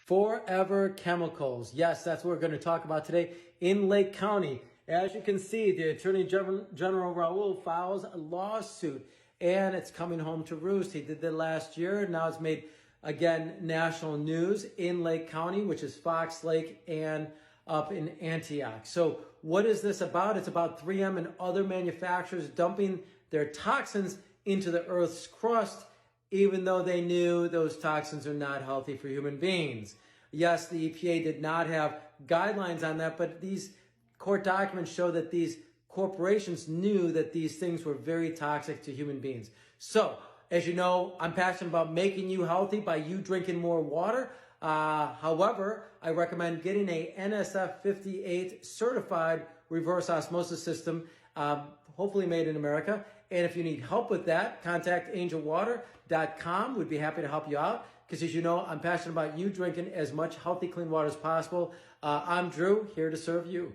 Forever chemicals. Yes, that's what we're going to talk about today in Lake County. As you can see, the Attorney General Raul files a lawsuit, and it's coming home to roost. He did that last year. Now it's made, again, national news in Lake County, which is Fox Lake and up in Antioch. So what is this about? It's about 3M and other manufacturers dumping their toxins into the Earth's crust, even though they knew those toxins are not healthy for human beings. Yes, the EPA did not have guidelines on that, but these court documents show that these corporations knew that these things were very toxic to human beings. So, as you know, I'm passionate about making you healthy by you drinking more water. However, I recommend getting a NSF 58 certified reverse osmosis system, hopefully made in America. And if you need help with that, contact angelwater.com. We'd be happy to help you out because, as you know, I'm passionate about you drinking as much healthy, clean water as possible. I'm Drew, here to serve you.